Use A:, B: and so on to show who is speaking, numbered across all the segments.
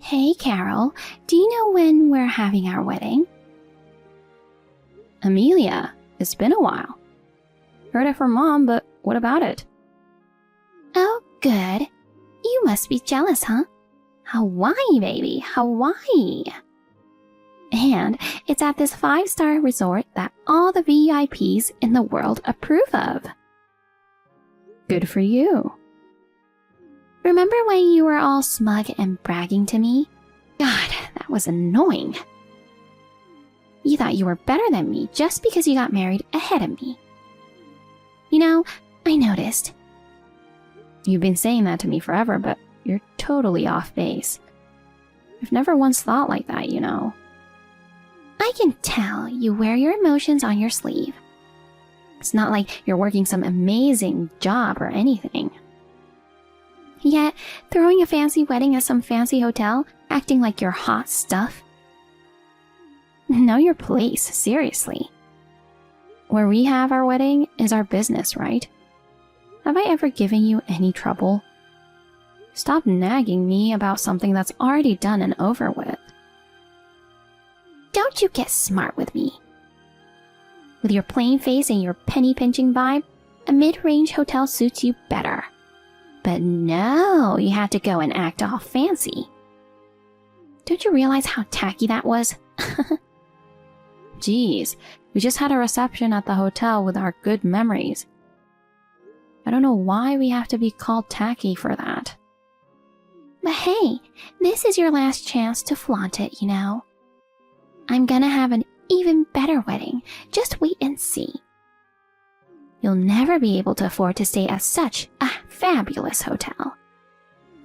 A: Hey, Carol, do you know when we're having our wedding?
B: Amelia, it's been a while. Heard it from Mom, but what about it?
A: Oh, good. You must be jealous, huh? Hawaii, baby, Hawaii. And it's at this 5-star resort that all the VIPs in the world approve of.
B: Good for you.
A: Remember when you were all smug and bragging to me? God, that was annoying. You thought you were better than me just because you got married ahead of me. You know, I noticed.
B: You've been saying that to me forever, but you're totally off base. I've never once thought like that, you know.
A: I can tell you wear your emotions on your sleeve. It's not like you're working some amazing job or anything. Yet, throwing a fancy wedding at some fancy hotel, acting like you're hot stuff.
B: Know your place, seriously. Where we have our wedding is our business, right? Have I ever given you any trouble? Stop nagging me about something that's already done and over with.
A: Don't you get smart with me. With your plain face and your penny-pinching vibe, a mid-range hotel suits you better. But no, you had to go and act all fancy. Don't you realize how tacky that was?
B: Geez, we just had a reception at the hotel with our good memories. I don't know why we have to be called tacky for that.
A: But hey, this is your last chance to flaunt it, you know. I'm gonna have an even better wedding. Just wait and see. You'll never be able to afford to stay at such a fabulous hotel.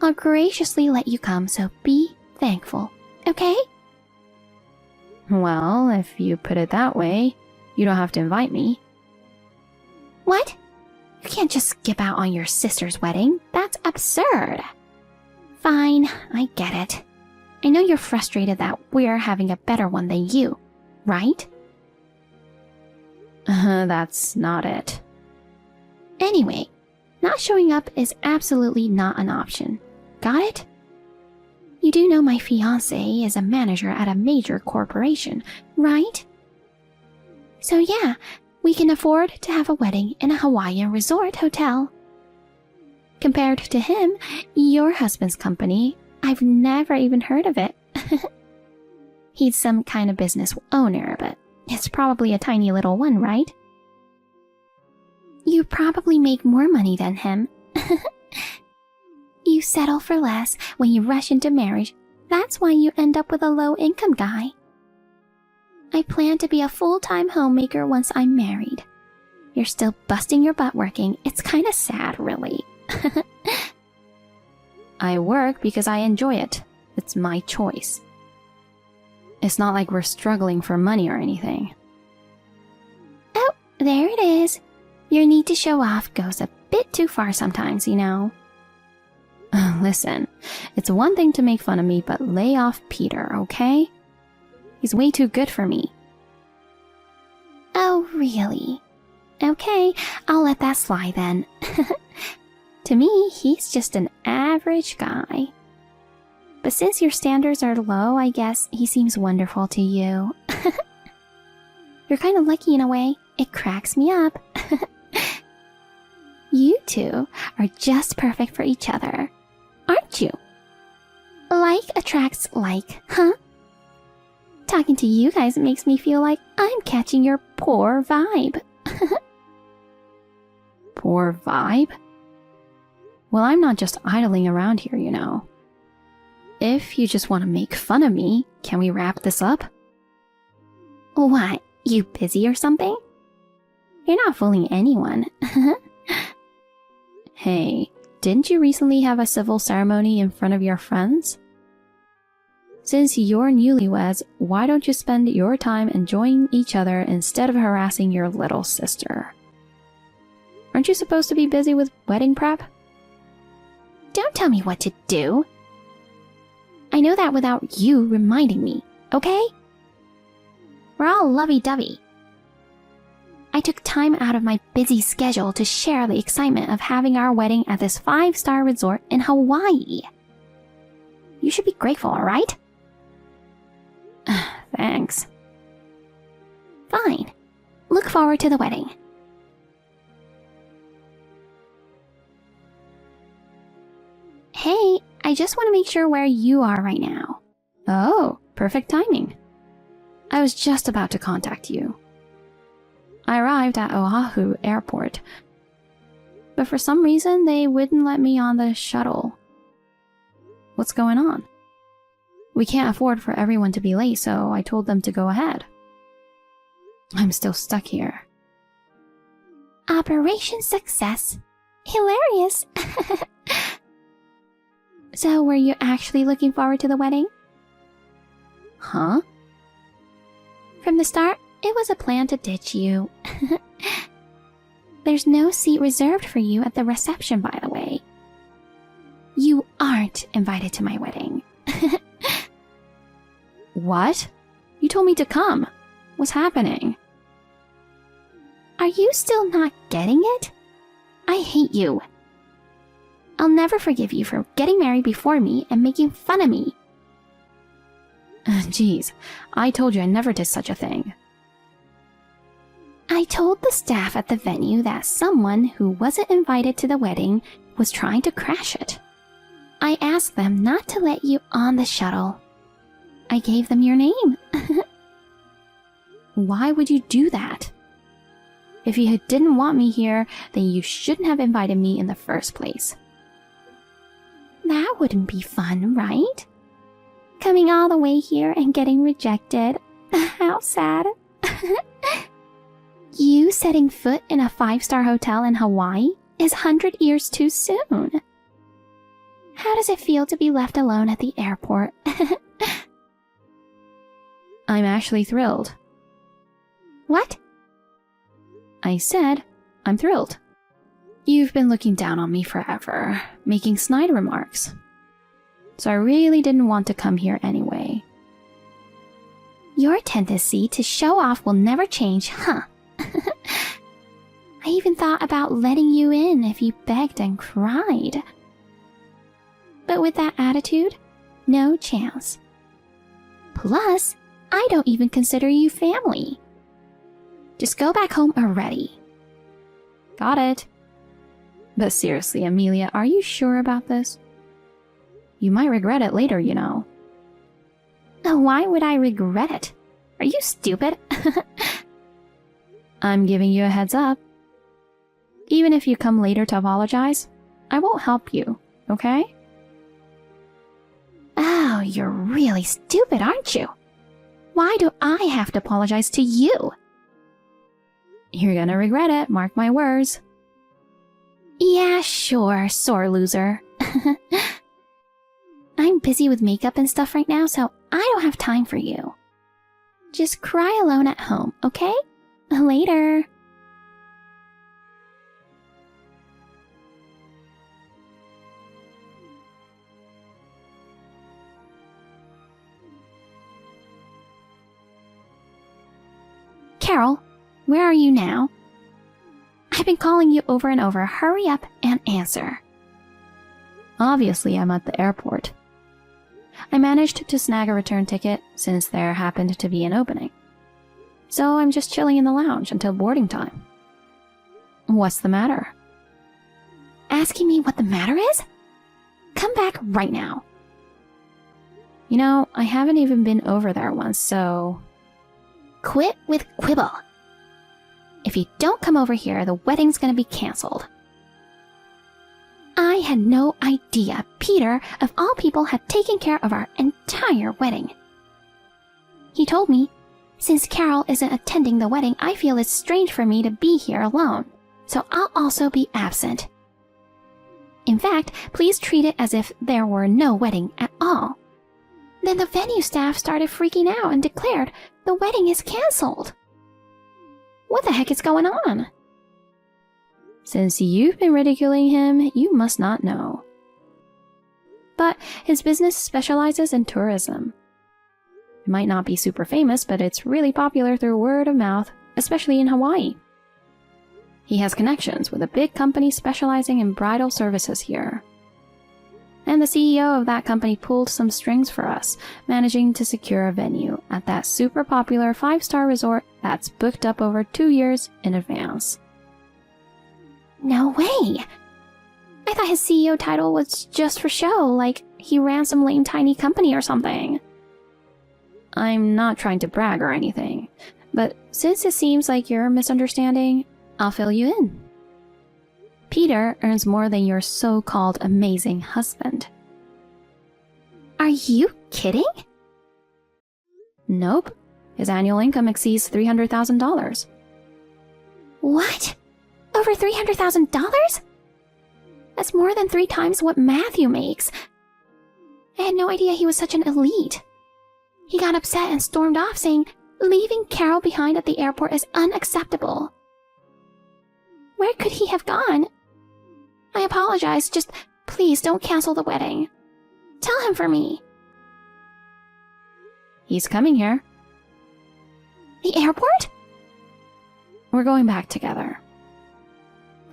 A: I'll graciously let you come, so be thankful, okay?
B: Well, if you put it that way, you don't have to invite me.
A: What? You can't just skip out on your sister's wedding. That's absurd. Fine, I get it. I know you're frustrated that we're having a better one than you, right?
B: That's not it.
A: Anyway, not showing up is absolutely not an option. Got it? You do know my fiancé is a manager at a major corporation, right? So yeah, we can afford to have a wedding in a Hawaiian resort hotel. Compared to him, your husband's company, I've never even heard of it. He's some kind of business owner, but it's probably a tiny little one, right? You probably make more money than him. You settle for less when you rush into marriage. That's why you end up with a low-income guy. I plan to be a full-time homemaker once I'm married. You're still busting your butt working. It's kind of sad, really.
B: I work because I enjoy it. It's my choice. It's not like we're struggling for money or anything.
A: Oh, there it is. Your need to show off goes a bit too far sometimes, you know.
B: Listen, it's one thing to make fun of me, but lay off Peter, okay? He's way too good for me.
A: Oh, really? Okay, I'll let that slide then. To me, he's just an average guy. But since your standards are low, I guess he seems wonderful to you. You're kind of lucky in a way. It cracks me up. You two are just perfect for each other, aren't you? Like attracts like, huh? Talking to you guys makes me feel like I'm catching your poor vibe.
B: Poor vibe? Well, I'm not just idling around here, you know. If you just want to make fun of me, can we wrap this up?
A: What, you busy or something? You're not fooling anyone.
B: Hey, didn't you recently have a civil ceremony in front of your friends? Since you're newlyweds, why don't you spend your time enjoying each other instead of harassing your little sister? Aren't you supposed to be busy with wedding prep?
A: Don't tell me what to do. I know that without you reminding me, okay? We're all lovey-dovey. I took time out of my busy schedule to share the excitement of having our wedding at this 5-star resort in Hawaii. You should be grateful, alright?
B: Thanks.
A: Fine. Look forward to the wedding. Hey, I just want to make sure where you are right now.
B: Oh, perfect timing. I was just about to contact you. I arrived at Oahu Airport, but for some reason they wouldn't let me on the shuttle. What's going on? We can't afford for everyone to be late, so I told them to go ahead. I'm still stuck here.
A: Operation success. Hilarious. So, were you actually looking forward to the wedding?
B: Huh?
A: From the start, it was a plan to ditch you. There's no seat reserved for you at the reception, by the way. You aren't invited to my wedding.
B: What? You told me to come. What's happening?
A: Are you still not getting it? I hate you. I'll never forgive you for getting married before me and making fun of me.
B: Jeez, I told you I never did such a thing.
A: I told the staff at the venue that someone who wasn't invited to the wedding was trying to crash it. I asked them not to let you on the shuttle. I gave them your name.
B: Why would you do that? If you didn't want me here, then you shouldn't have invited me in the first place.
A: That wouldn't be fun, right? Coming all the way here and getting rejected. How sad. You setting foot in a 5-star hotel in Hawaii is 100 years too soon. How does it feel to be left alone at the airport?
B: I'm actually thrilled.
A: What?
B: I said, I'm thrilled. You've been looking down on me forever, making snide remarks. So I really didn't want to come here anyway.
A: Your tendency to show off will never change, huh? I even thought about letting you in if you begged and cried. But with that attitude, no chance. Plus, I don't even consider you family. Just go back home already.
B: Got it. But seriously, Amelia, are you sure about this? You might regret it later, you know.
A: Why would I regret it? Are you stupid?
B: I'm giving you a heads up. Even if you come later to apologize, I won't help you, okay?
A: Oh, you're really stupid, aren't you? Why do I have to apologize to you?
B: You're gonna regret it, mark my words.
A: Yeah, sure, sore loser. I'm busy with makeup and stuff right now, so I don't have time for you. Just cry alone at home, okay? Later. Carol, where are you now? I've been calling you over and over. Hurry up and answer.
B: Obviously, I'm at the airport. I managed to snag a return ticket since there happened to be an opening. So I'm just chilling in the lounge until boarding time. What's the matter?
A: Asking me what the matter is? Come back right now.
B: You know, I haven't even been over there once, so...
A: Quit with quibble. If you don't come over here, the wedding's gonna be cancelled. I had no idea Peter, of all people, had taken care of our entire wedding. He told me, since Carol isn't attending the wedding, I feel it's strange for me to be here alone, so I'll also be absent. In fact, please treat it as if there were no wedding at all. Then the venue staff started freaking out and declared the wedding is cancelled. What the heck is going on?
B: Since you've been ridiculing him, you must not know. But his business specializes in tourism. It might not be super famous, but it's really popular through word of mouth, especially in Hawaii. He has connections with a big company specializing in bridal services here. And the CEO of that company pulled some strings for us, managing to secure a venue at that super popular 5-star resort that's booked up over 2 years in advance.
A: No way! I thought his CEO title was just for show, like he ran some lame tiny company or something.
B: I'm not trying to brag or anything, but since it seems like you're misunderstanding, I'll fill you in. Peter earns more than your so-called amazing husband.
A: Are you kidding?
B: Nope. His annual income exceeds $300,000.
A: What? Over $300,000? That's more than 3 times what Matthew makes. I had no idea he was such an elite. He got upset and stormed off, saying leaving Carol behind at the airport is unacceptable. Where could he have gone? I apologize, just please don't cancel the wedding. Tell him for me.
B: He's coming here.
A: The airport?
B: We're going back together.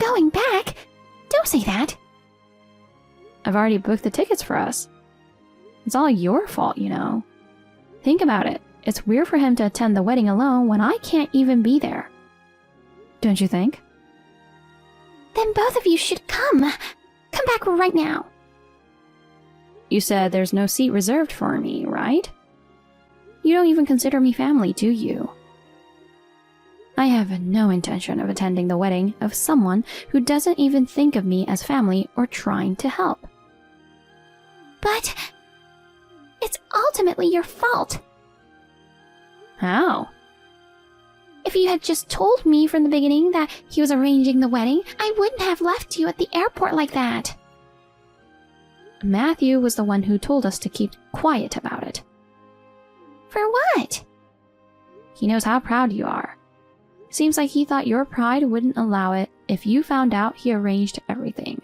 A: Going back? Don't say that.
B: I've already booked the tickets for us. It's all your fault, you know. Think about it. It's weird for him to attend the wedding alone when I can't even be there. Don't you think?
A: Then both of you should come. Come back right now.
B: You said there's no seat reserved for me, right? You don't even consider me family, do you? I have no intention of attending the wedding of someone who doesn't even think of me as family or trying to help.
A: But it's ultimately your fault.
B: How?
A: If you had just told me from the beginning that he was arranging the wedding, I wouldn't have left you at the airport like that.
B: Matthew was the one who told us to keep quiet about it.
A: For what?
B: He knows how proud you are. Seems like he thought your pride wouldn't allow it if you found out he arranged everything.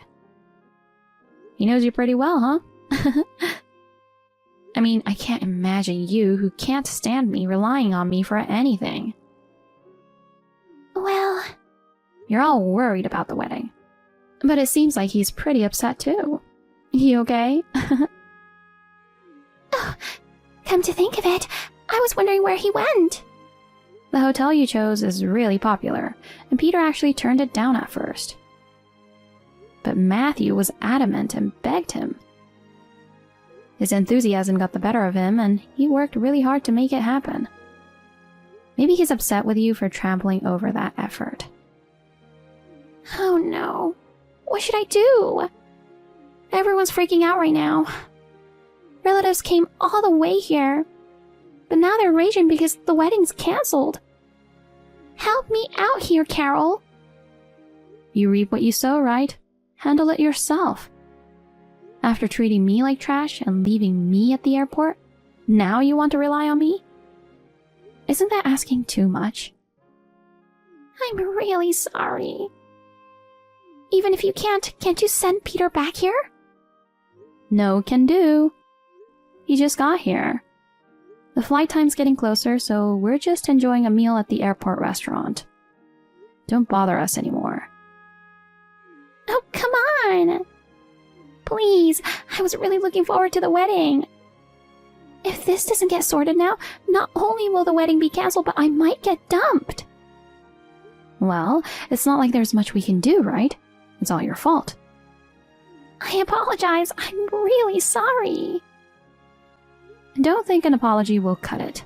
B: He knows you pretty well, huh? I mean, I can't imagine you, who can't stand me, relying on me for anything.
A: Well,
B: you're all worried about the wedding. But it seems like he's pretty upset too. You okay?
A: Oh, come to think of it, I was wondering where he went.
B: The hotel you chose is really popular, and Peter actually turned it down at first. But Matthew was adamant and begged him. His enthusiasm got the better of him, and he worked really hard to make it happen. Maybe he's upset with you for trampling over that effort.
A: Oh no. What should I do? Everyone's freaking out right now. Relatives came all the way here, but now they're raging because the wedding's canceled. Help me out here, Carol.
B: You reap what you sow, right? Handle it yourself. After treating me like trash and leaving me at the airport, now you want to rely on me? Isn't that asking too much?
A: I'm really sorry. Even if you can't you send Peter back here?
B: No can do. He just got here. The flight time's getting closer, so we're just enjoying a meal at the airport restaurant. Don't bother us anymore.
A: Oh, come on! Please, I was really looking forward to the wedding. If this doesn't get sorted now, not only will the wedding be canceled, but I might get dumped.
B: Well, it's not like there's much we can do, right? It's all your fault.
A: I apologize. I'm really sorry.
B: Don't think an apology will cut it.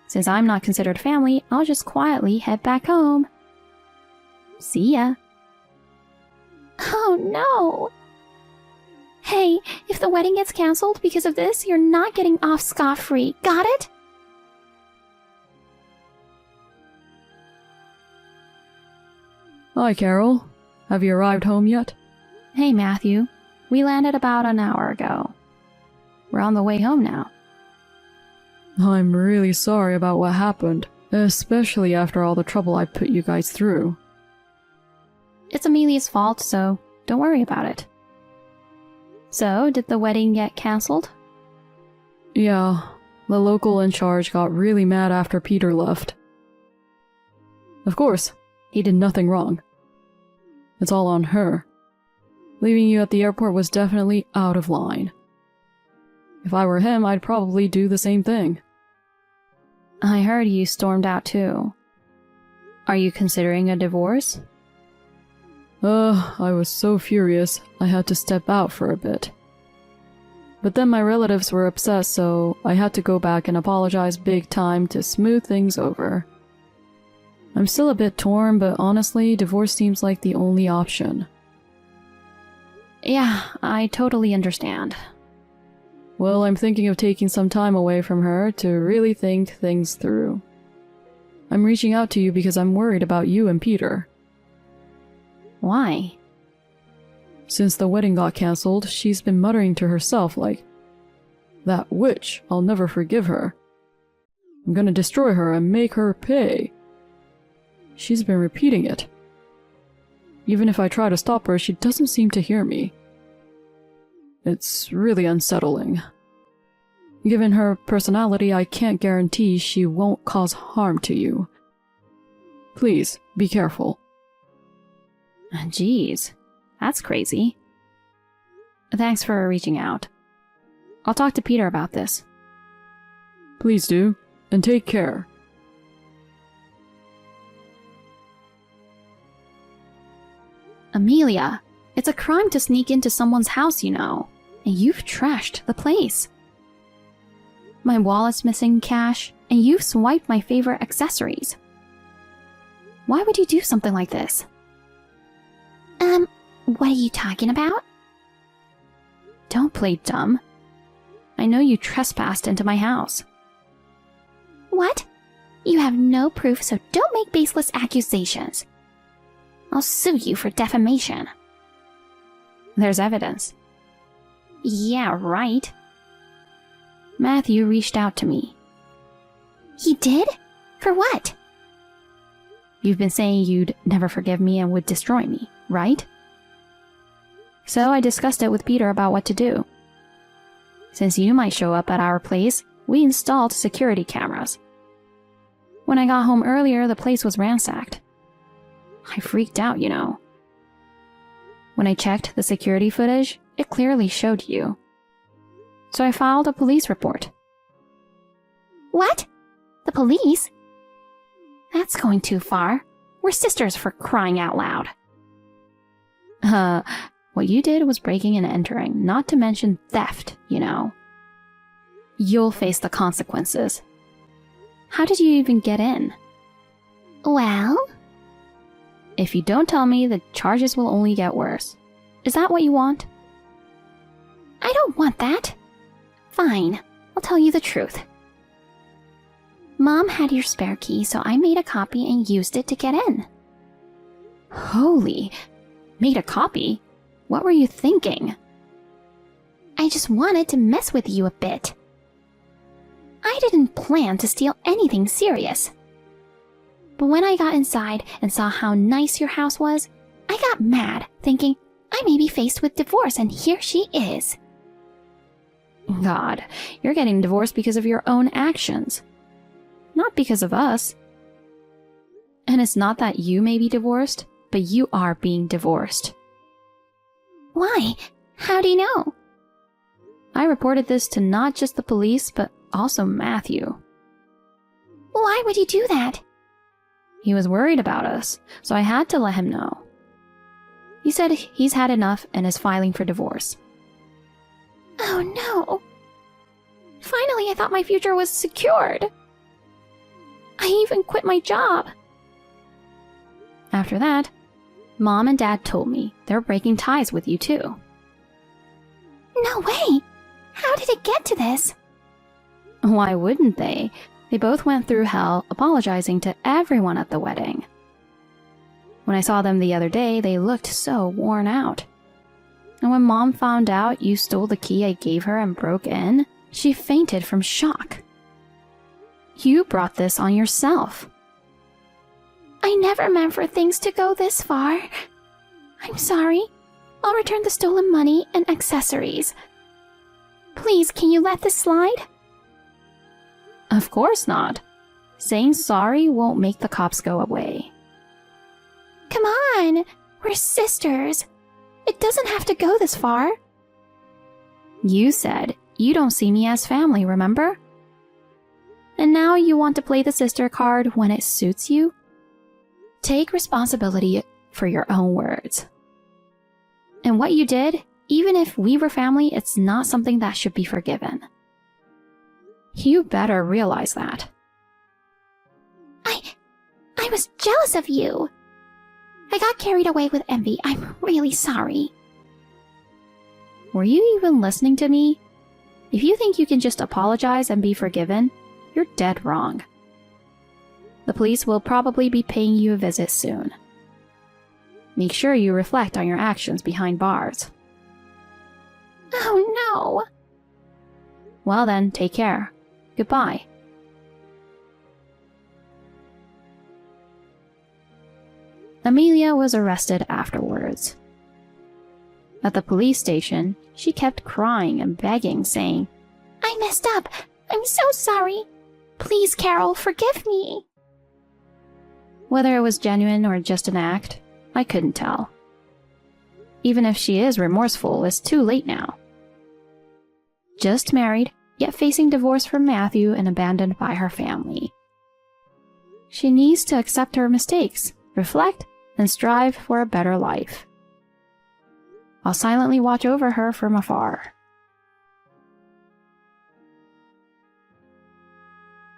B: Since I'm not considered family, I'll just quietly head back home. See ya.
A: Oh no. Hey, if the wedding gets canceled because of this, you're not getting off scot-free. Got it?
C: Hi, Carol. Have you arrived home yet?
B: Hey, Matthew. We landed about an hour ago. We're on the way home now.
C: I'm really sorry about what happened, especially after all the trouble I put you guys through.
B: It's Amelia's fault, so don't worry about it. So, did the wedding get cancelled?
C: Yeah, the local in charge got really mad after Peter left. Of course, he did nothing wrong. It's all on her. Leaving you at the airport was definitely out of line. If I were him, I'd probably do the same thing.
B: I heard you stormed out too. Are you considering a divorce?
C: I was so furious, I had to step out for a bit. But then my relatives were upset, so I had to go back and apologize big time to smooth things over. I'm still a bit torn, but honestly, divorce seems like the only option.
B: Yeah, I totally understand.
C: Well, I'm thinking of taking some time away from her to really think things through. I'm reaching out to you because I'm worried about you and Peter.
B: Why?
C: Since the wedding got cancelled, she's been muttering to herself like, "That witch, I'll never forgive her. I'm gonna destroy her and make her pay." She's been repeating it. Even if I try to stop her, she doesn't seem to hear me. It's really unsettling. Given her personality, I can't guarantee she won't cause harm to you. Please, be careful.
B: Jeez, that's crazy. Thanks for reaching out. I'll talk to Peter about this.
C: Please do, and take care.
B: Amelia, it's a crime to sneak into someone's house, you know, and you've trashed the place. My wallet's missing cash, and you've swiped my favorite accessories. Why would you do something like this?
A: What are you talking about?
B: Don't play dumb. I know you trespassed into my house.
A: What? You have no proof, so don't make baseless accusations. I'll sue you for defamation.
B: There's evidence.
A: Yeah, right.
B: Matthew reached out to me.
A: He did? For what?
B: You've been saying you'd never forgive me and would destroy me, right? So I discussed it with Peter about what to do. Since you might show up at our place, we installed security cameras. When I got home earlier, the place was ransacked. I freaked out, you know. When I checked the security footage, it clearly showed you. So I filed a police report.
A: What? The police? That's going too far. We're sisters, for crying out loud.
B: What you did was breaking and entering, not to mention theft, you know. You'll face the consequences. How did you even get in?
A: Well?
B: If you don't tell me, the charges will only get worse. Is that what you want?
A: I don't want that. Fine, I'll tell you the truth. Mom had your spare key, so I made a copy and used it to get in.
B: Holy, made a copy? What were you thinking?
A: I just wanted to mess with you a bit. I didn't plan to steal anything serious. But when I got inside and saw how nice your house was, I got mad, thinking I may be faced with divorce, and here she is.
B: God, you're getting divorced because of your own actions. Not because of us. And it's not that you may be divorced, but you are being divorced.
A: Why? How do you know?
B: I reported this to not just the police, but also Matthew.
A: Why would you do that?
B: He was worried about us, so I had to let him know. He said he's had enough and is filing for divorce.
A: Oh no. Finally, I thought my future was secured. I even quit my job.
B: After that, Mom and Dad told me they're breaking ties with you too.
A: No way! How did it get to this?
B: Why wouldn't they? They both went through hell apologizing to everyone at the wedding. When I saw them the other day, they looked so worn out. And when Mom found out you stole the key I gave her and broke in, she fainted from shock. You brought this on yourself.
A: I never meant for things to go this far. I'm sorry. I'll return the stolen money and accessories. Please, can you let this slide?
B: Of course not. Saying sorry won't make the cops go away.
A: Come on, we're sisters. It doesn't have to go this far.
B: You said you don't see me as family, remember? And now you want to play the sister card when it suits you? Take responsibility for your own words. And what you did, even if we were family, it's not something that should be forgiven. You better realize that.
A: I was jealous of you. I got carried away with envy. I'm really sorry.
B: Were you even listening to me? If you think you can just apologize and be forgiven, you're dead wrong. The police will probably be paying you a visit soon. Make sure you reflect on your actions behind bars.
A: Oh no.
B: Well then, take care. Goodbye. Amelia was arrested afterwards. At the police station, she kept crying and begging, saying,
A: I messed up. I'm so sorry. Please, Carol, forgive me.
B: Whether it was genuine or just an act, I couldn't tell. Even if she is remorseful, it's too late now. Just married, yet facing divorce from Matthew and abandoned by her family. She needs to accept her mistakes, reflect, and strive for a better life. I'll silently watch over her from afar.